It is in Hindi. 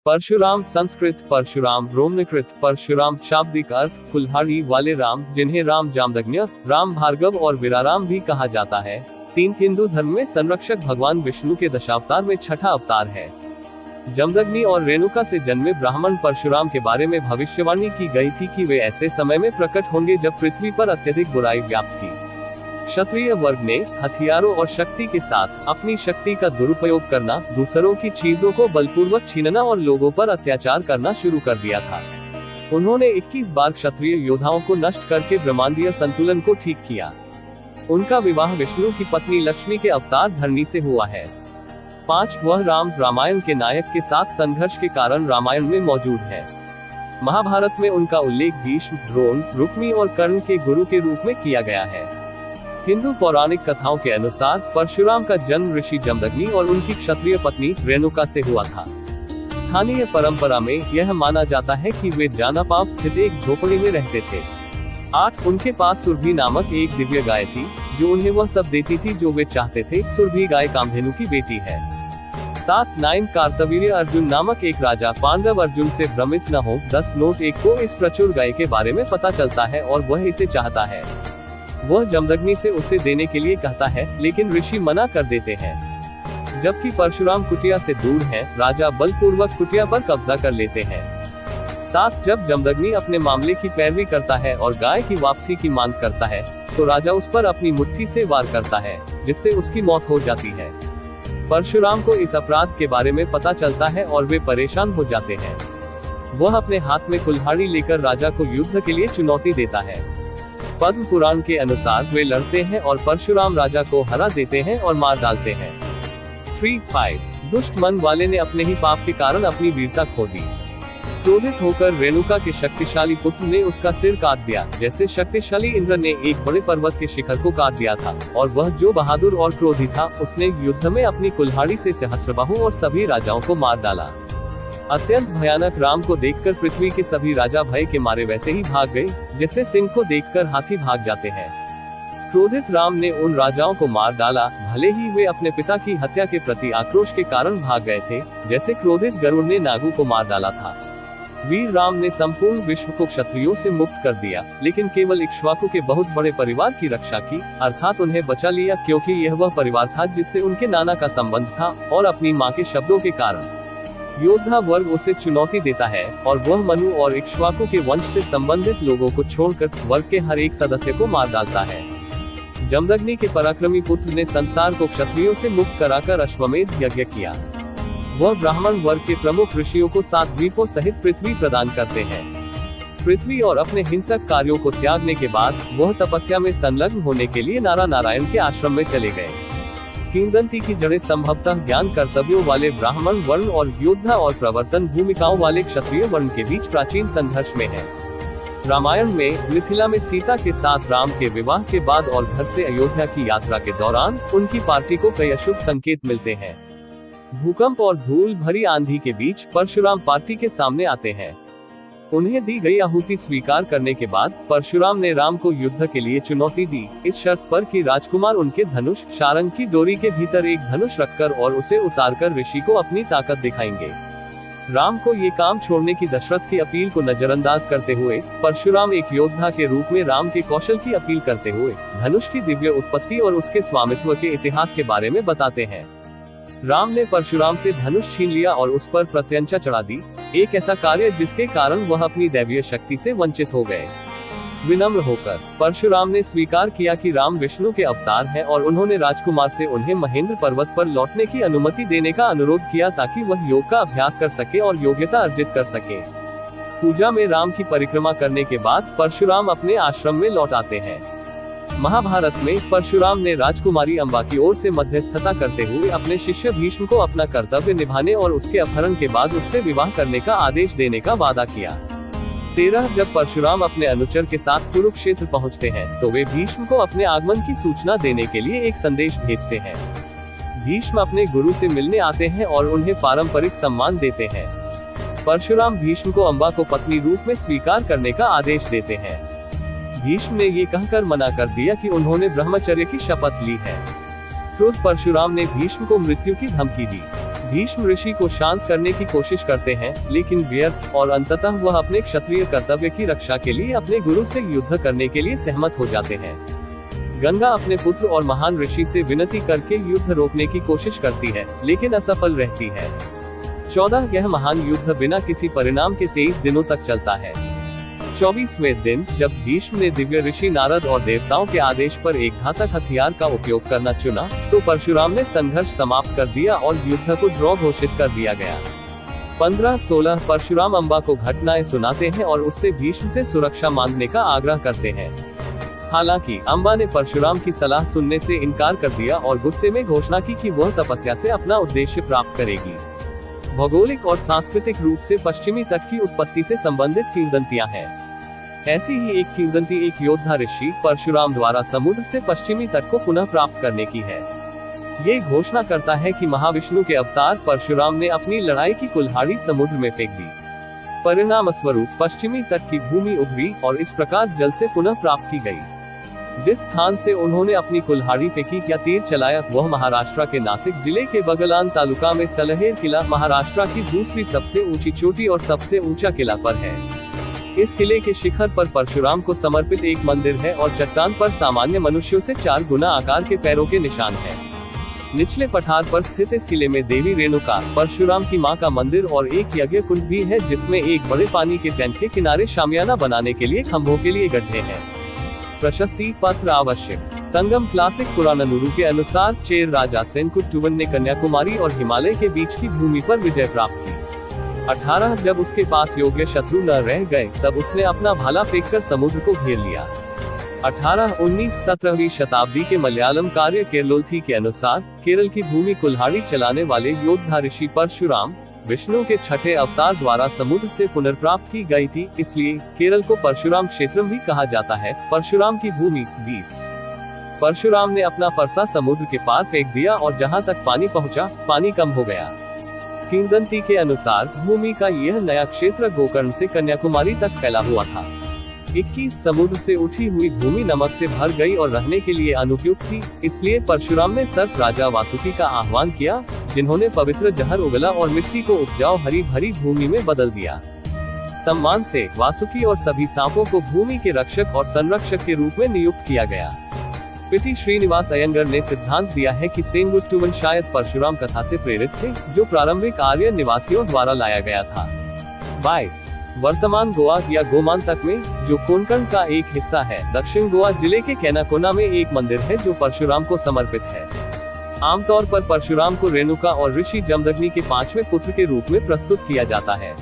परशुराम संस्कृत परशुराम रोमनकृत परशुराम शाब्दिक अर्थ कुल्हाड़ी वाले राम, जिन्हें राम जामदग्नि, राम भार्गव और वीराराम भी कहा जाता है, तीन हिंदू धर्म में संरक्षक भगवान विष्णु के दशावतार में छठा अवतार है। जमदग्नि और रेणुका से जन्मे ब्राह्मण परशुराम के बारे में भविष्यवाणी की गई थी कि वे ऐसे समय में प्रकट होंगे जब पृथ्वी पर अत्यधिक बुराई व्याप्त थी। क्षत्रिय वर्ग ने हथियारों और शक्ति के साथ अपनी शक्ति का दुरुपयोग करना, दूसरों की चीजों को बलपूर्वक छीनना और लोगों पर अत्याचार करना शुरू कर दिया था। उन्होंने 21 बार क्षत्रिय योद्धाओं को नष्ट करके ब्रह्मांडीय संतुलन को ठीक किया। उनका विवाह विष्णु की पत्नी लक्ष्मी के अवतार धरणी से हुआ है। 5 वह राम रामायण के नायक के साथ संघर्ष के कारण रामायण में मौजूद है। महाभारत में उनका उल्लेख भीष्म, द्रोण, रुक्मी और कर्ण के गुरु के रूप में किया गया है। हिंदू पौराणिक कथाओं के अनुसार परशुराम का जन्म ऋषि जमदग्नि और उनकी क्षत्रिय पत्नी रेणुका से हुआ था। स्थानीय परंपरा में यह माना जाता है कि वे जानापाव स्थित एक झोपड़ी में रहते थे। 8 उनके पास सुरभि नामक एक दिव्य गाय थी, जो उन्हें वह सब देती थी जो वे चाहते थे। सुरभि गाय कामधेनु की बेटी है। 7 9 कार्तवीर्य अर्जुन नामक एक राजा पांडव अर्जुन से भ्रमित न हो। 10 नोट 1 को इस प्रचुर गाय के बारे में पता चलता है और वह इसे चाहता है। वह जमदग्नि से उसे देने के लिए कहता है, लेकिन ऋषि मना कर देते हैं। जबकि परशुराम कुटिया से दूर हैं, राजा बलपूर्वक कुटिया पर कब्जा कर लेते हैं। 7 जब जमदग्नि अपने मामले की पैरवी करता है और गाय की वापसी की मांग करता है, तो राजा उस पर अपनी मुट्ठी से वार करता है, जिससे उसकी मौत हो जाती है। परशुराम को इस अपराध के बारे में पता चलता है और वे परेशान हो जाते हैं। वह अपने हाथ में कुल्हाड़ी लेकर राजा को युद्ध के लिए चुनौती देता है। पद्म पुराण के अनुसार वे लड़ते हैं और परशुराम राजा को हरा देते हैं और मार डालते हैं। 3-5 दुष्ट मन वाले ने अपने ही पाप के कारण अपनी वीरता खो दी। क्रोधित होकर रेणुका के शक्तिशाली पुत्र ने उसका सिर काट दिया, जैसे शक्तिशाली इंद्र ने एक बड़े पर्वत के शिखर को काट दिया था। और वह जो बहादुर और क्रोधी था, उसने युद्ध में अपनी कुल्हाड़ी से सहस्त्रबाहु और सभी राजाओं को मार डाला। अत्यंत भयानक राम को देखकर पृथ्वी के सभी राजा भय के मारे वैसे ही भाग गए, जैसे सिंह को देखकर हाथी भाग जाते हैं। क्रोधित राम ने उन राजाओं को मार डाला, भले ही वे अपने पिता की हत्या के प्रति आक्रोश के कारण भाग गए थे, जैसे क्रोधित गरुड़ ने नागू को मार डाला था। वीर राम ने संपूर्ण विश्व को क्षत्रियों से मुक्त कर दिया, लेकिन केवल इक्ष्वाकु के बहुत बड़े परिवार की रक्षा की, अर्थात उन्हें बचा लिया, क्योंकि यह वह परिवार था जिससे उनके नाना का संबंध था और अपनी मां के शब्दों के कारण। योद्धा वर्ग उसे चुनौती देता है और वह मनु और इक्ष्वाकु के वंश से संबंधित लोगों को छोड़कर वर्ग के हर एक सदस्य को मार डालता है। जमदग्नि के पराक्रमी पुत्र ने संसार को क्षत्रियों से मुक्त कराकर अश्वमेध यज्ञ किया। वह ब्राह्मण वर्ग के प्रमुख ऋषियों को 7 द्वीपों सहित पृथ्वी प्रदान करते हैं। पृथ्वी और अपने हिंसक कार्यों को त्यागने के बाद वह तपस्या में संलग्न होने के लिए नारा नारायण के आश्रम में चले गए। किंवदंती की जड़ें संभवतः ज्ञान कर्तव्यों वाले ब्राह्मण वर्ण और योद्धा और प्रवर्तन भूमिकाओं वाले क्षत्रिय वर्ण के बीच प्राचीन संघर्ष में है। रामायण में मिथिला में सीता के साथ राम के विवाह के बाद और घर से अयोध्या की यात्रा के दौरान उनकी पार्टी को कई अशुभ संकेत मिलते हैं। भूकंप और धूल भरी आंधी के बीच परशुराम पार्टी के सामने आते हैं। उन्हें दी गई आहुति स्वीकार करने के बाद परशुराम ने राम को युद्ध के लिए चुनौती दी, इस शर्त पर कि राजकुमार उनके धनुष शारंग की डोरी के भीतर एक धनुष रखकर और उसे उतारकर ऋषि को अपनी ताकत दिखाएंगे। राम को ये काम छोड़ने की दशरथ की अपील को नजरअंदाज करते हुए परशुराम एक योद्धा के रूप में राम के कौशल की अपील करते हुए धनुष की दिव्य उत्पत्ति और उसके स्वामित्व के इतिहास के बारे में बताते हैं। राम ने परशुराम से धनुष छीन लिया और उस पर प्रत्यंचा चढ़ा दी, एक ऐसा कार्य जिसके कारण वह अपनी दैवीय शक्ति से वंचित हो गए। विनम्र होकर परशुराम ने स्वीकार किया कि राम विष्णु के अवतार हैं और उन्होंने राजकुमार से उन्हें महेंद्र पर्वत पर लौटने की अनुमति देने का अनुरोध किया, ताकि वह योग का अभ्यास कर सके और योग्यता अर्जित कर सके। पूजा में राम की परिक्रमा करने के बाद परशुराम अपने आश्रम में लौट आते हैं। महाभारत में परशुराम ने राजकुमारी अम्बा की ओर से मध्यस्थता करते हुए अपने शिष्य भीष्म को अपना कर्तव्य निभाने और उसके अपहरण के बाद उससे विवाह करने का आदेश देने का वादा किया। 13 जब परशुराम अपने अनुचर के साथ कुरुक्षेत्र पहुंचते हैं, तो वे भीष्म को अपने आगमन की सूचना देने के लिए एक संदेश भेजते हैं। भीष्म अपने गुरु से मिलने आते हैं और उन्हें पारंपरिक सम्मान देते हैं। परशुराम भीष्म को अम्बा को पत्नी रूप में स्वीकार करने का आदेश देते हैं। भीष्म ने ये कहकर मना कर दिया कि उन्होंने ब्रह्मचर्य की शपथ ली है। क्रोध परशुराम ने भीष्म को मृत्यु की धमकी दी। भीष्म ऋषि को शांत करने की कोशिश करते हैं, लेकिन व्यर्थ, और अंततः वह अपने क्षत्रिय कर्तव्य की रक्षा के लिए अपने गुरु से युद्ध करने के लिए सहमत हो जाते हैं। गंगा अपने पुत्र और महान ऋषि से विनती करके युद्ध रोकने की कोशिश करती है, लेकिन असफल रहती है। 14 यह महान युद्ध बिना किसी परिणाम के 23 दिनों तक चलता है। 24वें दिन जब भीष्म ने दिव्य ऋषि नारद और देवताओं के आदेश पर एक घातक हथियार का उपयोग करना चुना, तो परशुराम ने संघर्ष समाप्त कर दिया और युद्ध को ड्रॉ घोषित कर दिया गया। 15-16 परशुराम अम्बा को घटनाएं सुनाते हैं और उससे भीष्म से सुरक्षा मांगने का आग्रह करते हैं। हालांकि अम्बा ने परशुराम की सलाह सुनने से इनकार कर दिया और गुस्से में घोषणा की कि वह तपस्या से अपना उद्देश्य प्राप्त करेगी। भौगोलिक और सांस्कृतिक रूप से पश्चिमी तट की उत्पत्ति से संबंधित किंवदंतियां हैं। ऐसी ही एक किंवदंती एक योद्धा ऋषि परशुराम द्वारा समुद्र से पश्चिमी तट को पुनः प्राप्त करने की है। ये घोषणा करता है कि महाविष्णु के अवतार परशुराम ने अपनी लड़ाई की कुल्हाड़ी समुद्र में फेंक दी। परिणाम स्वरूप पश्चिमी तट की भूमि उभरी और इस प्रकार जल से पुनः प्राप्त की गई। जिस स्थान से उन्होंने अपनी कुल्हाड़ी फेंकी या तीर चलाया, वह महाराष्ट्र के नासिक जिले के बगलान तालुका में सलहेर किला महाराष्ट्र की दूसरी सबसे ऊंची चोटी और सबसे ऊंचा किला पर है। इस किले के शिखर पर परशुराम को समर्पित एक मंदिर है और चट्टान पर सामान्य मनुष्यों से 4 गुना आकार के पैरों के निशान हैं। निचले पठार पर स्थित इस किले में देवी रेणुका, परशुराम की मां का मंदिर और एक यज्ञ कुंड भी है, जिसमें एक बड़े पानी के टैंक के किनारे शामियाना बनाने के लिए खंभों के लिए गड्ढे हैं। प्रशस्ति पत्र आवश्यक। संगम क्लासिक पुराणनुरु के अनुसार चेर राजा सेनकुट्टुवन ने कन्याकुमारी और हिमालय के बीच की भूमि पर विजय प्राप्त की। 18 जब उसके पास योग्य शत्रु न रह गए, तब उसने अपना भाला फेंककर समुद्र को घेर लिया। 18-19 17वीं शताब्दी के मलयालम कार्य केरलोथी के अनुसार केरल की भूमि कुल्हाड़ी चलाने वाले योद्धा ऋषि परशुराम विष्णु के छठे अवतार द्वारा समुद्र से पुनर्प्राप्त की गई थी, इसलिए केरल को परशुराम क्षेत्रम भी कहा जाता है। परशुराम की भूमि 20। परशुराम ने अपना फरसा समुद्र के पार फेंक दिया और जहां तक पानी पहुंचा, पानी कम हो गया। किंवदंती के अनुसार भूमि का यह नया क्षेत्र गोकर्ण से कन्याकुमारी तक फैला हुआ था। 21 समुद्र से उठी हुई भूमि नमक से भर गई और रहने के लिए अनुपयुक्त थी, इसलिए परशुराम ने सर्प राजा वासुकी का आह्वान किया, जिन्होंने पवित्र जहर उगला और मिट्टी को उपजाऊ हरी भरी भूमि में बदल दिया। सम्मान से वासुकी और सभी सांपों को भूमि के रक्षक और संरक्षक के रूप में नियुक्त किया गया। पिटी श्रीनिवास अयंगर ने सिद्धांत दिया है कि सेनगुट्टुवन शायद परशुराम कथा से प्रेरित थे, जो प्रारंभिक आर्य निवासियों द्वारा लाया गया था। 22 वर्तमान गोवा या गोमांतक में, जो कोंकण का एक हिस्सा है, दक्षिण गोवा जिले के कैनाकोना में एक मंदिर है जो परशुराम को समर्पित है। आमतौर पर परशुराम को रेणुका और ऋषि जमदग्नि के 5वें पुत्र के रूप में प्रस्तुत किया जाता है।